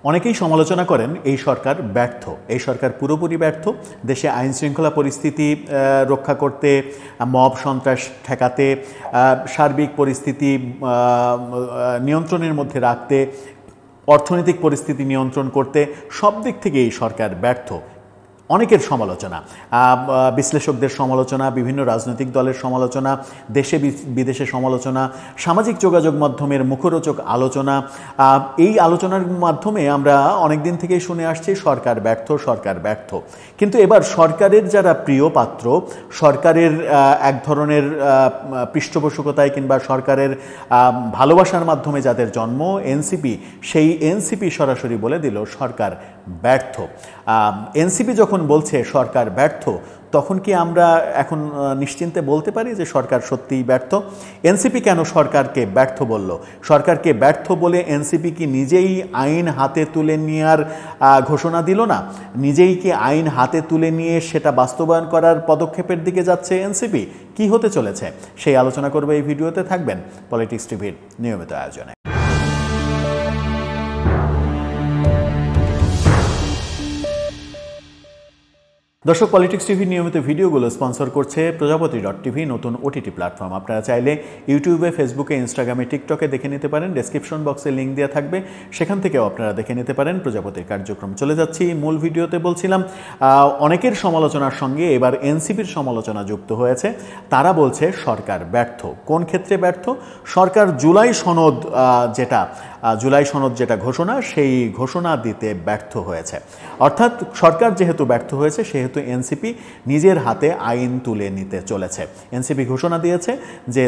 অনেকেই সমালোচনা করেন এই সরকার ব্যর্থ, এই সরকার পুরোপুরি ব্যর্থ। দেশে আইন শৃঙ্খলা পরিস্থিতি রক্ষা করতে, মব সন্ত্রাস ঠেকাতে, সার্বিক পরিস্থিতি নিয়ন্ত্রণের মধ্যে রাখতে, অর্থনৈতিক পরিস্থিতি নিয়ন্ত্রণ করতে সব দিক থেকে এই সরকার ব্যর্থ। অনেকের সমালোচনা, বিশ্লেষকদের সমালোচনা, বিভিন্ন রাজনৈতিক দলের সমালোচনা, দেশে বিদেশে সমালোচনা, সামাজিক যোগাযোগ মাধ্যমের মুখরোচক আলোচনা। এই আলোচনার মাধ্যমে আমরা অনেক দিন থেকেই শুনে আসছি সরকার ব্যর্থ, সরকার ব্যর্থ। কিন্তু এবার সরকারের যারা প্রিয় পাত্র, সরকারের এক ধরনের পৃষ্ঠপোষকতায় কিংবা সরকারের ভালোবাসার মাধ্যমে যাদের জন্ম, এনসিপি, সেই এনসিপি সরাসরি বলে দিল সরকার ব্যর্থ। এনসিপি যখন বলছে সরকার ব্যর্থ, তখন কি আমরা এখন নিশ্চিন্তে বলতে পারি যে সরকার সত্যিই ব্যর্থ? এনসিপি কেন সরকারকে ব্যর্থ বলল? সরকারকে ব্যর্থ বলে এনসিপি কি নিজেই আইন হাতে তুলে নেওয়ার ঘোষণা দিল না? নিজেই কি আইন হাতে তুলে নিয়ে সেটা বাস্তবায়ন করার পদক্ষেপের দিকে যাচ্ছে এনসিপি? কি হতে চলেছে সেই আলোচনা করবে এই ভিডিওতে। থাকবেন পলিটিক্স টিভির নিয়মিত আয়োজনে। দর্শক, পলিটিক্স টিভির নিয়মিত ভিডিওগুলো স্পন্সর করছে প্রজাপতি.টিভি, নতুন ওটিটি প্ল্যাটফর্ম। আপনারা চাইলে ইউটিউবে, ফেসবুকে, ইনস্টাগ্রামে, টিকটকে দেখে নিতে পারেন। ডেসক্রিপশন বক্সে লিঙ্ক দেওয়া থাকবে, সেখান থেকেও আপনারা দেখে নিতে পারেন প্রজাপতির কার্যক্রম। চলে যাচ্ছি মূল ভিডিওতে। বলছিলাম অনেকের সমালোচনার সঙ্গে এবার এনসিপির সমালোচনা যুক্ত হয়েছে। তারা বলছে সরকার ব্যর্থ। কোন ক্ষেত্রে ব্যর্থ? সরকার জুলাই সনদ যেটা ঘোষণা, সেই ঘোষণা দিতে ব্যর্থ হয়েছে। অর্থাৎ সরকার যেহেতু ব্যর্থ হয়েছে, সেহেতু এনসিপি নিজের হাতে আইন তুলে নিতে চলেছে। এনসিপি ঘোষণা দিয়েছে যে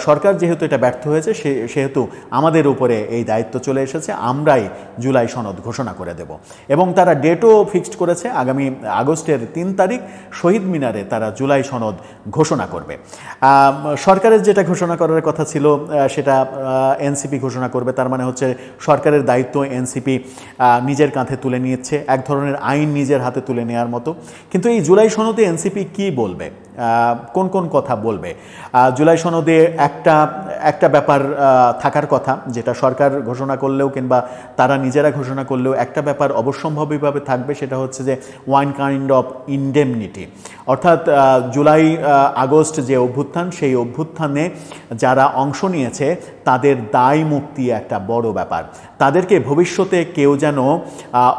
সরকার যেহেতু এটা ব্যর্থ হয়েছে, সেহেতু আমাদের উপরে এই দায়িত্ব চলে এসেছে, আমরাই জুলাই সনদ ঘোষণা করে দেব। এবং তারা ডেটও ফিক্সড করেছে, আগামী আগস্টের 3 তারিখ শহীদ মিনারে তারা জুলাই সনদ ঘোষণা করবে। সরকারের যেটা ঘোষণা করার কথা ছিল সেটা এনসিপি ঘোষণা করবে। তার মানে হচ্ছে সরকারের দায়িত্ব এনসিপি নিজের কাঁধে তুলে নিচ্ছে, এক ধরনের আইন নিজের হাতে তুলে নেওয়ার মতো। কিন্তু এই জুলাই সনদে এনসিপি কি বলবে, কোন কোন কথা বলবে? জুলাই সনদে একটা ব্যাপার থাকার কথা, যেটা সরকার ঘোষণা করলেও কিংবা তারা নিজেরা ঘোষণা করলেও একটা ব্যাপার অবশ্যম্ভাবীভাবে থাকবে, সেটা হচ্ছে যে ওয়ান কাইন্ড অফ ইনডেমনিটি। অর্থাৎ জুলাই আগস্ট যে অভ্যুত্থান, সেই অভ্যুত্থানে যারা অংশ নিয়েছে তাদের দায় মুক্তি একটা বড় ব্যাপার। তাদেরকে ভবিষ্যতে কেউ যেন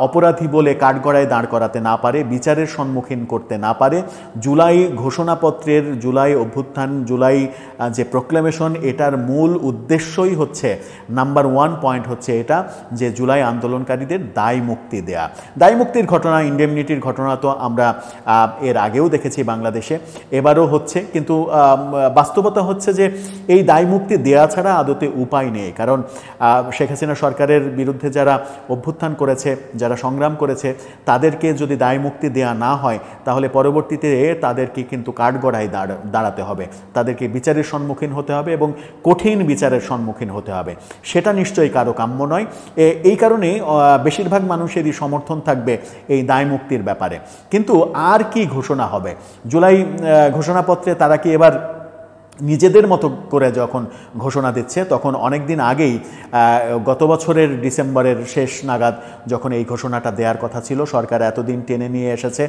অপরাধী বলে কাঠগড়ায় দাঁড় করাতে না পারে, বিচারের সম্মুখীন করতে না পারে। জুলাই ঘোষণাপত্রের, জুলাই অভ্যুত্থান, জুলাই যে প্রোক্লেমেশন, এটার মূল উদ্দেশ্যই হচ্ছে, নাম্বার 1 পয়েন্ট হচ্ছে এটা, যে জুলাই আন্দোলনকারীদের দায় মুক্তি দেয়া। দায় মুক্তির ঘটনা, ইন্ডেমনিটির ঘটনা তো আমরা এর আগেও দেখেছি বাংলাদেশে, এবারও হচ্ছে। কিন্তু বাস্তবতা হচ্ছে যে এই দায় মুক্তি দেয়া ছাড়া আদতে উপায় নেই। কারণ শেখ হাসিনা সরকারের বিরুদ্ধে যারা অভ্যুত্থান করেছে, যারা সংগ্রাম করেছে, তাদেরকে যদি দায় মুক্তি দেয়া না হয়, তাহলে পরবর্তীতে তাদেরকে কিন্তু কাঠগড়ায় দাঁড়াতে হবে, তাদেরকে বিচারের সম্মুখীন হতে হবে এবং কঠিন বিচারের সম্মুখীন হতে হবে। সেটা নিশ্চয়ই কারো কাম্য নয়। এই কারণে বেশিরভাগ মানুষেরই সমর্থন থাকবে এই দায় মুক্তির ব্যাপারে। কিন্তু আর কি ঘোষণা হবে জুলাই ঘোষণাপত্রে? তারা কি এবার নিজেদের মতো করে যখন ঘোষণা দিচ্ছে, তখন অনেক দিন আগেই, গত বছরের ডিসেম্বরের শেষ নাগাদ যখন এই ঘোষণাটা দেওয়ার কথা ছিল, সরকার এতদিন টেনে নিয়ে এসেছে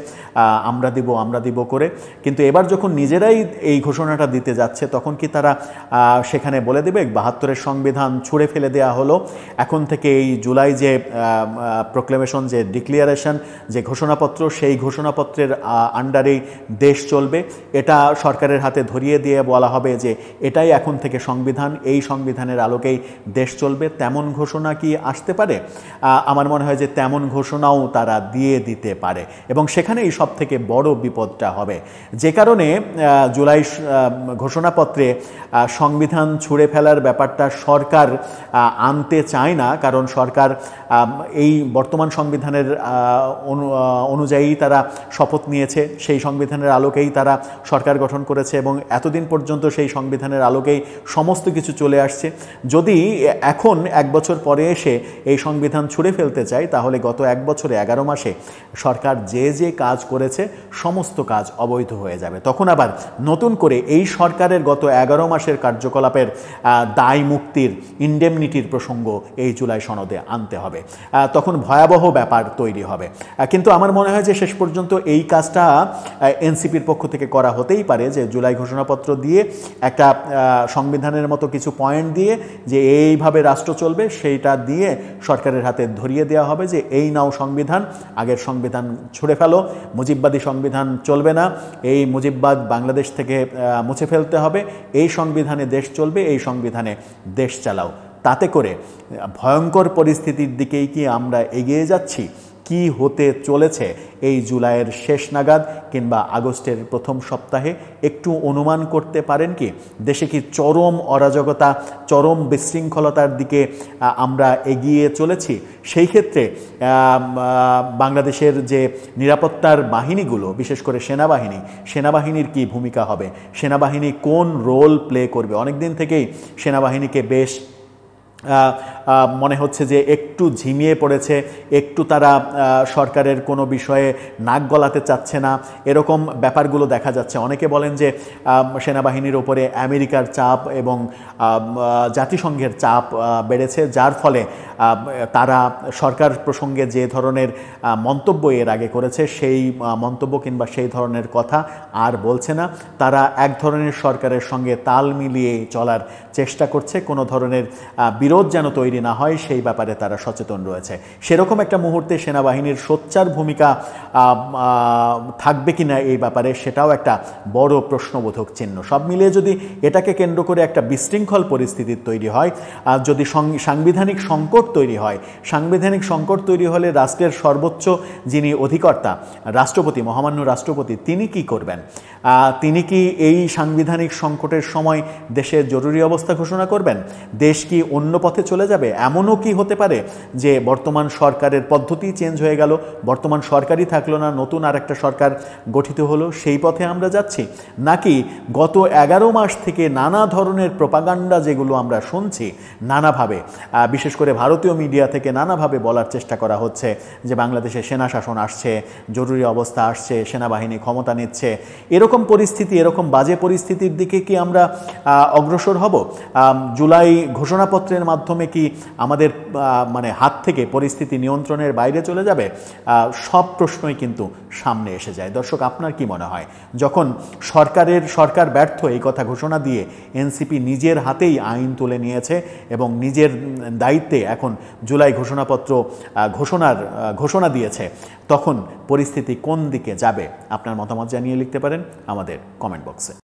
আমরা দিব করে, কিন্তু এবার যখন নিজেরাই এই ঘোষণাটা দিতে যাচ্ছে, তখন কি তারা সেখানে বলে দেবে 72-এর সংবিধান ছুঁড়ে ফেলে দেওয়া হলো, এখন থেকে এই জুলাই যে প্রোক্লেমেশন, যে ডিক্লিয়ারেশন, যে ঘোষণাপত্র, সেই ঘোষণাপত্রের আন্ডারেই দেশ চলবে? এটা সরকারের হাতে ধরিয়ে দিয়ে বলা হবে যে এটাই এখন থেকে সংবিধান, এই সংবিধানের আলোকেই দেশ চলবে। তেমন ঘোষণা কি আসতে পারে? আমার মনে হয় যে তেমন ঘোষণাও তারা দিয়ে দিতে পারে, এবং সেখানেই সব থেকে বড় বিপদটা হবে। যে কারণে জুলাই ঘোষণাপত্রে সংবিধান ছুঁড়ে ফেলার ব্যাপারটা সরকার আনতে চায় না, কারণ সরকার এই বর্তমান সংবিধানের অনুযায়ী তারা শপথ নিয়েছে, সেই সংবিধানের আলোকেই তারা সরকার গঠন করেছে, এবং এতদিন পর্যন্ত সেই সংবিধানের আলোকেই সমস্ত কিছু চলে আসছে। যদি এখন 1 বছর পরে এসে এই সংবিধান ছুঁড়ে ফেলতে চায়, তাহলে গত 1 বছরে 11 মাসে সরকার যে যে কাজ করেছে সমস্ত কাজ অবৈধ হয়ে যাবে। তখন আবার নতুন করে এই সরকারের গত 11 মাসের কার্যকলাপের দায় মুক্তির, ইন্ডেমনিটির প্রসঙ্গ এই জুলাই সনদে আনতে হবে। তখন ভয়াবহ ব্যাপার তৈরি হবে। কিন্তু আমার মনে হয় যে শেষ পর্যন্ত এই কাজটা এনসিপির পক্ষ থেকে করা হতেই পারে, যে জুলাই ঘোষণাপত্র দিয়ে একটা সংবিধানের মতো কিছু পয়েন্ট দিয়ে যে এইভাবে রাষ্ট্র চলবে, সেইটা দিয়ে সরকারের হাতে ধরিয়ে দেওয়া হবে যে এই নাও সংবিধান, আগের সংবিধান ছুঁড়ে ফেলো, মুজিববাদী সংবিধান চলবে না, এই মুজিববাদ বাংলাদেশ থেকে মুছে ফেলতে হবে, এই সংবিধানে দেশ চলবে, এই সংবিধানে দেশ চালাও। তাতে করে ভয়ঙ্কর পরিস্থিতির দিকেই কি আমরা এগিয়ে যাচ্ছি? কি হতে চলেছে এই জুলাইয়ের শেষ নাগাদ কিংবা আগস্টের প্রথম সপ্তাহে একটু অনুমান করতে পারেন কি? দেশে কি চরম অরাজকতা, চরম বিশৃঙ্খলতার দিকে আমরা এগিয়ে চলেছি? সেই ক্ষেত্রে বাংলাদেশের যে নিরাপত্তার বাহিনীগুলো, বিশেষ করে সেনাবাহিনীর কি ভূমিকা হবে? সেনাবাহিনী কোন রোল প্লে করবে? অনেকদিন থেকেই সেনাবাহিনীকে বেশ মনে হচ্ছে যে একটু ঝিমিয়ে পড়েছে, একটু তারা সরকারের কোনো বিষয়ে নাক গলাতে চাচ্ছে না, এরকম ব্যাপারগুলো দেখা যাচ্ছে। অনেকে বলেন যে সেনাবাহিনীর ওপরে আমেরিকার চাপ এবং জাতিসংঘের চাপ বেড়েছে, যার ফলে তারা সরকার প্রসঙ্গে যে ধরনের মন্তব্য এর আগে করেছে সেই মন্তব্য কিংবা সেই ধরনের কথা আর বলছে না। তারা এক ধরনের সরকারের সঙ্গে তাল মিলিয়ে চলার চেষ্টা করছে, কোনো ধরনের বিরোধ যেন তৈরি না হয় সেই ব্যাপারে তারা সচেতন রয়েছে। সেরকম একটা মুহূর্তে সেনাবাহিনীর সোচ্চার ভূমিকা থাকবে কিনা এই ব্যাপারে, সেটাও একটা বড় প্রশ্নবোধক চিহ্ন। সব মিলিয়ে যদি এটাকে কেন্দ্র করে একটা বিশৃঙ্খল পরিস্থিতির তৈরি হয়, যদি সাংবিধানিক সংকট তৈরি হয়, সাংবিধানিক সংকট তৈরি হলে রাষ্ট্রের সর্বোচ্চ যিনি অধিকর্তা, রাষ্ট্রপতি, মহামান্য রাষ্ট্রপতি, তিনি কি করবেন? তিনি কি এই সাংবিধানিক সংকটের সময় দেশের জরুরি অবস্থা ঘোষণা করবেন? দেশ কি অন্য পথে চলে যাবে? এমনও কি হতে পারে যে বর্তমান সরকারের পদ্ধতি চেঞ্জ হয়ে গেল, বর্তমান সরকারই থাকলো না, নতুন আর একটা সরকার গঠিত হলো, সেই পথে আমরা যাচ্ছি? নাকি গত 11 মাস থেকে নানা ধরনের প্রোপাগান্ডা যেগুলো আমরা শুনছি নানাভাবে, বিশেষ করে ভারতীয় মিডিয়া থেকে নানাভাবে বলার চেষ্টা করা হচ্ছে যে বাংলাদেশে সেনা শাসন আসছে, জরুরি অবস্থা আসছে, সেনাবাহিনী ক্ষমতা নিচ্ছে, এরকম পরিস্থিতি, এরকম বাজে পরিস্থিতির দিকে কি আমরা অগ্রসর হব? জুলাই ঘোষণাপত্রের মাধ্যমে কি আমাদের হাত থেকে পরিস্থিতি নিয়ন্ত্রণের বাইরে চলে যাবে? সব প্রশ্নই কিন্তু সামনে এসে যায়। দর্শক, আপনার কি মনে হয়, যখন সরকার ব্যর্থ এই কথা ঘোষণা দিয়ে এনসিপি নিজের হাতেই আইন তুলে নিয়েছে এবং নিজের দায়িত্বে এখন জুলাই ঘোষণাপত্র ঘোষণা দিয়েছে, তখন পরিস্থিতি কোন দিকে যাবে? আপনার মতামত জানিয়ে লিখতে পারেন আমাদের কমেন্ট বক্সে।